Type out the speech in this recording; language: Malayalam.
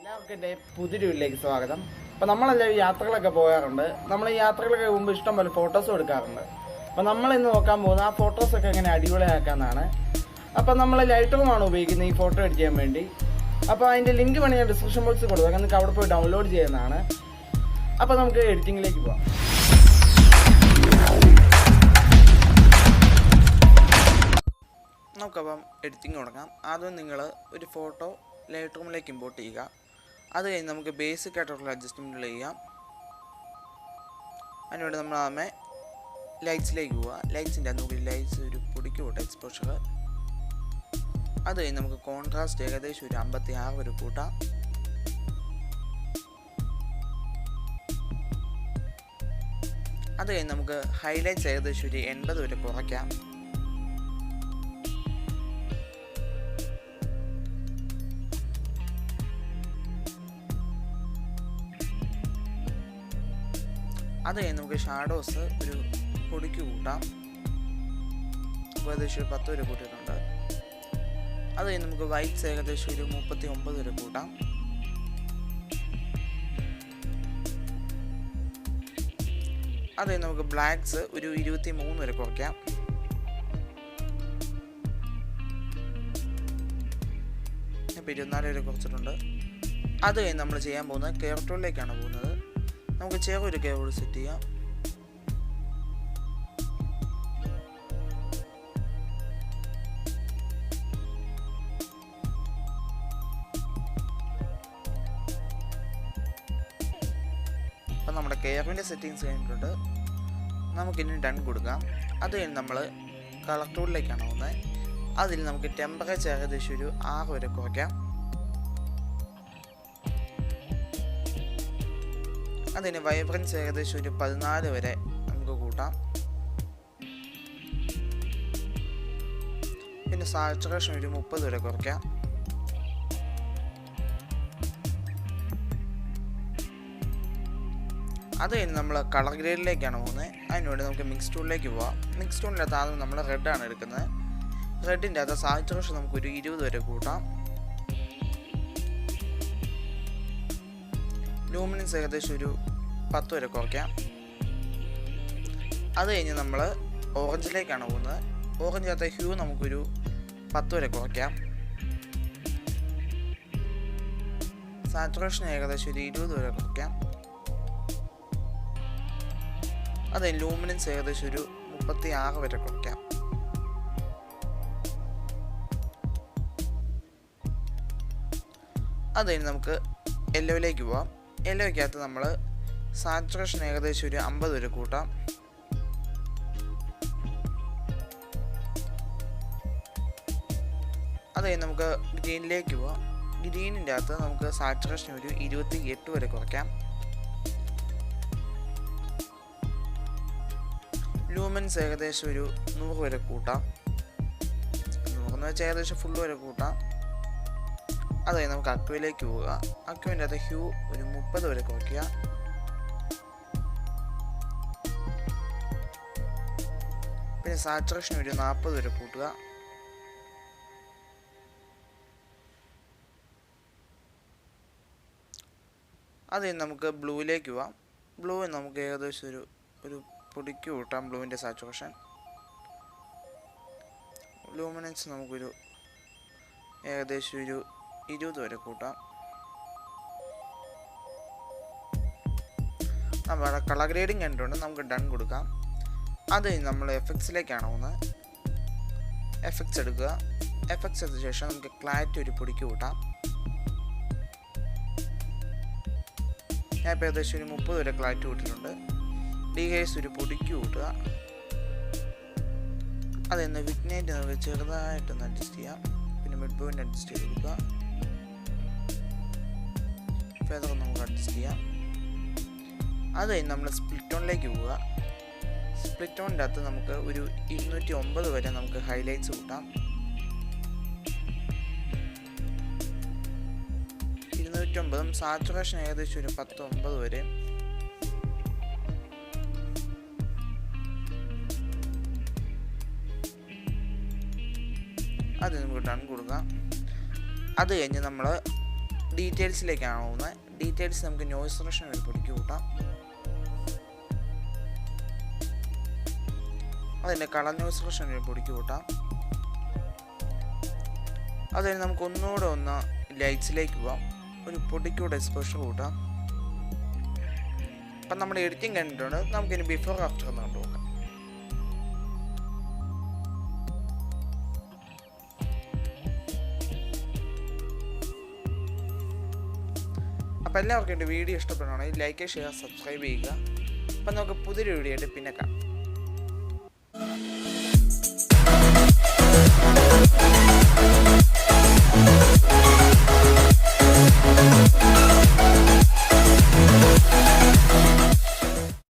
എല്ലാവർക്കും എൻ്റെ പുതിയൊരു വീട്ടിലേക്ക് സ്വാഗതം. അപ്പോൾ നമ്മളെല്ലാവരും യാത്രകളൊക്കെ പോകാറുണ്ട്. നമ്മൾ ഈ യാത്രകളൊക്കെ മുമ്പ് ഇഷ്ടം പോലെ ഫോട്ടോസും എടുക്കാറുണ്ട്. അപ്പോൾ നമ്മളിന്ന് നോക്കാൻ പോകുന്നത് ആ ഫോട്ടോസൊക്കെ എങ്ങനെ അടിപൊളിയാക്കാമെന്നാണ്. അപ്പോൾ നമ്മൾ ലൈറ്റ്റൂമാണ് ഉപയോഗിക്കുന്നത് ഈ ഫോട്ടോ എഡിറ്റ് ചെയ്യാൻ വേണ്ടി. അപ്പോൾ അതിൻ്റെ ലിങ്ക് വേണമെങ്കിൽ ഞാൻ ഡിസ്ക്രിപ്ഷൻ ബോക്സിൽ കൊടുക്കാം, നിങ്ങൾക്ക് അവിടെ പോയി ഡൗൺലോഡ് ചെയ്യുന്നതാണ്. അപ്പോൾ നമുക്ക് എഡിറ്റിങ്ങിലേക്ക് പോകാം. നമുക്കപ്പം എഡിറ്റിംഗ് തുടങ്ങാം. ആദ്യം നിങ്ങൾ ഒരു ഫോട്ടോ ലൈറ്റ്റൂമിലേക്ക് ഇമ്പോർട്ട് ചെയ്യുക. അത് കഴിഞ്ഞ് നമുക്ക് ബേസിക് ആയിട്ടുള്ള അഡ്ജസ്റ്റ്മെൻറ്റുകൾ ചെയ്യാം. അതിനുവേണ്ടി നമ്മൾ ആദ്യമേ ലൈറ്റ്സിലേക്ക് പോവുക. ലൈറ്റ്സിൻ്റെ അന്നുകൂടി ലൈറ്റ്സ് ഒരു പൊടിക്ക് പോട്ടെ എക്സ്പോഷർ. അത് കഴിഞ്ഞ് നമുക്ക് കോൺട്രാസ്റ്റ് ഏകദേശം ഒരു 56 വരെ കൂട്ടാം. അത് കഴിഞ്ഞ് നമുക്ക് ഹൈലൈറ്റ്സ് ഏകദേശം ഒരു 80 വരെ കുറയ്ക്കാം. അത് കഴിഞ്ഞ് നമുക്ക് ഷാഡോസ് ഒരു പൊടിക്ക് കൂട്ടാം. ഏകദേശം 10 വരെ കൂട്ടിയിട്ടുണ്ട്. അത് കഴിഞ്ഞ് നമുക്ക് വൈറ്റ്സ് ഏകദേശം ഒരു 39 വരെ കൂട്ടാം. അത് കഴിഞ്ഞ് നമുക്ക് ബ്ലാക്ക്സ് ഒരു 23 വരെ കുറയ്ക്കാം. ഇപ്പോൾ 24 വരെ കുറച്ചിട്ടുണ്ട്. അത് കഴിഞ്ഞ് നമ്മൾ ചെയ്യാൻ പോകുന്നത് കെയർ ടൂളിലേക്കാണ് പോകുന്നത്. നമുക്ക് ചെറിയൊരു കെയർ സെറ്റ് ചെയ്യാം. അപ്പം നമ്മുടെ കെയറിൻ്റെ സെറ്റിങ്സ് കഴിഞ്ഞിട്ടുണ്ട്. നമുക്കിനി ഡൺ കൊടുക്കാം. അത് കഴിഞ്ഞ് നമ്മൾ കളർ ടൂളിലേക്കാണ് പോകുന്നത്. അതിൽ നമുക്ക് ടെമ്പറേച്ചർ ഏകദേശം ഒരു 6 വരെ കുറയ്ക്കാം. അതിന് വൈബ്രൻസ് ഏകദേശം ഒരു 14 വരെ നമുക്ക് കൂട്ടാം. പിന്നെ സാച്ചുറേഷൻ ഒരു 30 വരെ കുറയ്ക്കാം. അത് കഴിഞ്ഞ് നമ്മൾ കളർ ഗ്രേഡിലേക്കാണ് പോകുന്നത്. അതിനുവേണ്ടി നമുക്ക് മിക്സ് ടൂളിലേക്ക് പോവാം. മിക്സ് ടൂളിൻ്റെ അകത്ത് ആദ്യം നമ്മൾ റെഡാണ് എടുക്കുന്നത്. റെഡിൻ്റെ അകത്ത് സാച്ചുറേഷൻ നമുക്കൊരു 20 വരെ കൂട്ടാം. ലൂമിനൻസ് ഏകദേശം ഒരു 10 വരെ കുറയ്ക്കാം. അത് കഴിഞ്ഞ് നമ്മൾ ഓറഞ്ചിലേക്കാണ് പോകുന്നത്. ഓറഞ്ചിനകത്തെ ഹ്യൂ നമുക്കൊരു 10 വരെ കുറയ്ക്കാം. സാച്ചുറേഷൻ ഏകദേശം ഒരു 20 വരെ കുറയ്ക്കാം. അത് ലൂമിനൻസ് ഏകദേശം ഒരു 36 വരെ കുറയ്ക്കാം. അത് കഴിഞ്ഞ് നമുക്ക് യെല്ലോയിലേക്ക് പോവാം. യെല്ലോയ്ക്കകത്ത് നമ്മൾ സാച്ചുറേഷൻ ഏകദേശം ഒരു 50 വരെ കൂട്ടാം. അത് കഴിഞ്ഞ് നമുക്ക് ഗ്രീനിലേക്ക് പോവാം. ഗ്രീനിൻ്റെ അകത്ത് നമുക്ക് സാച്ചുറേഷൻ ഒരു 28 വരെ കുറയ്ക്കാം. ലൂമൻസ് ഏകദേശം ഒരു 100 വരെ കൂട്ടാം. 100 എന്ന് വെച്ചാൽ ഏകദേശം ഫുൾ വരെ കൂട്ടാം. അത് കഴിഞ്ഞ് നമുക്ക് അക്വയിലേക്ക് പോവുക. അക്വൻ്റെ അകത്ത് ഹ്യൂ ഒരു 30 വരെ കുറയ്ക്കുക. പിന്നെ സാച്ചുറേഷൻ ഒരു 40 വരെ കൂട്ടുക. അത് കഴിഞ്ഞ് നമുക്ക് ബ്ലൂവിലേക്ക് പോവാം. ബ്ലൂ നമുക്ക് ഏകദേശം ഒരു പൊടിക്ക് കൂട്ടാം. ബ്ലൂവിൻ്റെ സാച്ചുറേഷൻ ലൂമിനൻസ് നമുക്കൊരു ഏകദേശം ഒരു 20 വരെ കൂട്ടാം. നമ്മുടെ കളർ ഗ്രേഡിങ് കണ്ടിട്ടുണ്ട്. നമുക്ക് ഡൺ കൊടുക്കാം. അത് നമ്മൾ എഫക്ട്സിലേക്കാണ് പോകുന്നത്. എഫക്ട്സ് എടുക്കുക. എഫക്ട്സ് എടുത്ത ശേഷം നമുക്ക് ക്ലാരിറ്റി ഒരു പൊടിക്ക് കൂട്ടാം. ഞാൻ ഇപ്പോൾ ഏകദേശം ഒരു 30 വരെ ക്ലാരിറ്റി കൂട്ടിയിട്ടുണ്ട്. ഡീഹേഴ്സ് ഒരു പൊടിക്ക് കൂട്ടുക. അതൊന്ന് വിഗ്നേറ്റ് നമുക്ക് ചെറുതായിട്ടൊന്ന് അഡ്ജസ്റ്റ് ചെയ്യാം. പിന്നെ മിഡ് പോയിന്റ് അഡ്ജസ്റ്റ് ചെയ്ത് കൊടുക്കുക. ഫെദർ നമുക്ക് അഡ്ജസ്റ്റ് ചെയ്യാം. അത് കഴിഞ്ഞ് നമ്മൾ സ്പ്ലിറ്റ് ഓണിലേക്ക് പോവുക. സ്പ്ലിറ്റ് ഓണിൻ്റെ അകത്ത് നമുക്ക് ഒരു 209 വരെ നമുക്ക് ഹൈലൈറ്റ്സ് കൂട്ടാം. 209 സാച്ചുറേഷൻ ഏകദേശം ഒരു 19 വരെ. അത് നമുക്ക് ഡൺ കൊടുക്കാം. അത് കഴിഞ്ഞ് നമ്മൾ ഡീറ്റെയിൽസിലേക്കാണ് പോകുന്നത്. ഡീറ്റെയിൽസ് നമുക്ക് നോയ്സ് സൊല്യൂഷൻ ഒരു പൊടിക്ക് കൂട്ടാം. അതിൻ്റെ കളർ നോയ്സ് സൊല്യൂഷൻ ഒരു പൊടിക്ക് കൂട്ടാം. അതിന് നമുക്ക് ഒന്നുകൂടെ ലൈറ്റ്സിലേക്ക് പോവാം. ഒരു പൊടിക്കൂടെ എക്സ്പോഷർ കൂട്ടാം. അപ്പം നമ്മുടെ എഡിറ്റിംഗ് കണ്ടിട്ടുണ്ട്. നമുക്കിനി ബിഫോർ ആഫ്റ്റർ ഒന്ന് കണ്ടു നോക്കാം. അപ്പോൾ എല്ലാവർക്കും എൻ്റെ വീഡിയോ ഇഷ്ടപ്പെടുകയാണെങ്കിൽ ലൈക്ക്, ഷെയർ, സബ്സ്ക്രൈബ് ചെയ്യുക. അപ്പം നമുക്ക് പുതിയൊരു വീഡിയോ ആയിട്ട് പിന്നെ കാണാം.